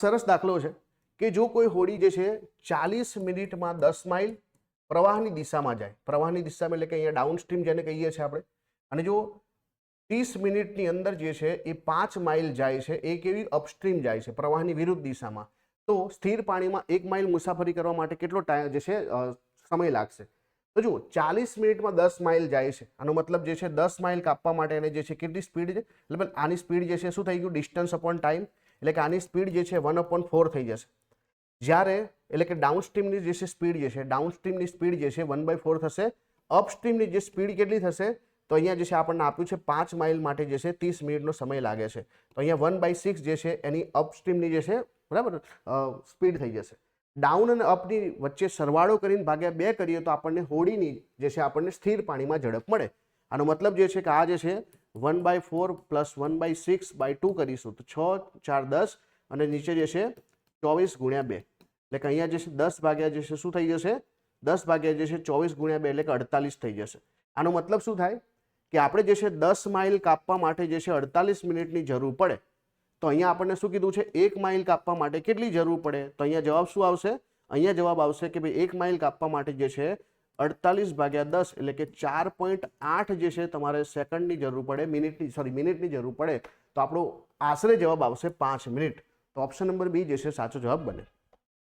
સરસ દાખલો છે કે જો કોઈ હોડી જે છે 40 મિનિટમાં 10 માઇલ પ્રવાહની દિશામાં જાય, પ્રવાહની દિશામાં એટલે કે અહીંયા ડાઉનસ્ટ્રીમ જેને કહીએ છીએ આપણે, અને જો 30 મિનિટની અંદર જે છે એ 5 માઇલ જાય છે, એ કેવી અપસ્ટ્રીમ જાય છે પ્રવાહની વિરુદ્ધ દિશામાં, તો સ્થિર પાણીમાં 1 માઇલ મુસાફરી કરવા માટે કેટલો ટાઈમ જે છે સમય લાગશે? તો જુઓ 40 મિનિટમાં 10 માઇલ જાય છે, આનો મતલબ જે છે 10 માઇલ કાપવા માટે એને જે છે કેટલી સ્પીડ છે, એટલે આની સ્પીડ જે છે શું થઈ ગયું, ડિસ્ટન્સ અપોન ટાઈમ, એટલે કે આની સ્પીડ જે છે 1/4 થઈ જશે. જ્યારે એટલે કે ડાઉનસ્ટ્રીમની જે છે સ્પીડ જે છે, ડાઉનસ્ટ્રીમની સ્પીડ જે છે 1/4 થશે. અપસ્ટ્રીમની જે સ્પીડ કેટલી થશે, તો અહીંયા જે છે આપણને આપ્યું છે 5 માઇલ માટે જે છે 30 મિનિટનો સમય લાગે છે, તો અહીંયા 1/6 જે છે એની અપસ્ટ્રીમની જે છે બરાબર સ્પીડ થઈ જશે. ડાઉન અને અપની વચ્ચે સરવાળો કરીને ભાગ્યા 2 કરીએ તો આપણને હોડીની જે છે આપણને સ્થિર પાણીમાં ઝડપ મળે. આનો મતલબ જે છે કે આ જે છે 1/4 પ્લસ 1/6/2 કરીશું તો 6 4 10 અને નીચે જે છે 24 × 2, એટલે કે અહીંયા જે છે 10 ભાગ્યા જે છે શું થઈ જશે, 10 ભાગ્યા જે છે 24 × 2 એટલે કે 48 થઈ જશે. આનો મતલબ શું થાય કે આપણે જે છે 10 માઇલ કાપવા માટે જે છે 48 મિનિટની જરૂર પડે, તો અહીંયા આપણને શું કીધું છે 1 માઇલ કાપવા માટે કેટલી જરૂર પડે, તો અહીંયા જવાબ શું આવશે, અહીંયા જવાબ આવશે કે ભાઈ 1 માઇલ કાપવા માટે જે છે 48 ભાગ્યા 10 એટલે કે 4.8 જે છે તમારે સેકન્ડની જરૂર પડે, મિનિટની જરૂર પડે, તો આપણો આશરે જવાબ આવશે 5 મિનિટ. તો ઓપ્શન નંબર બી જે છે સાચો જવાબ બને.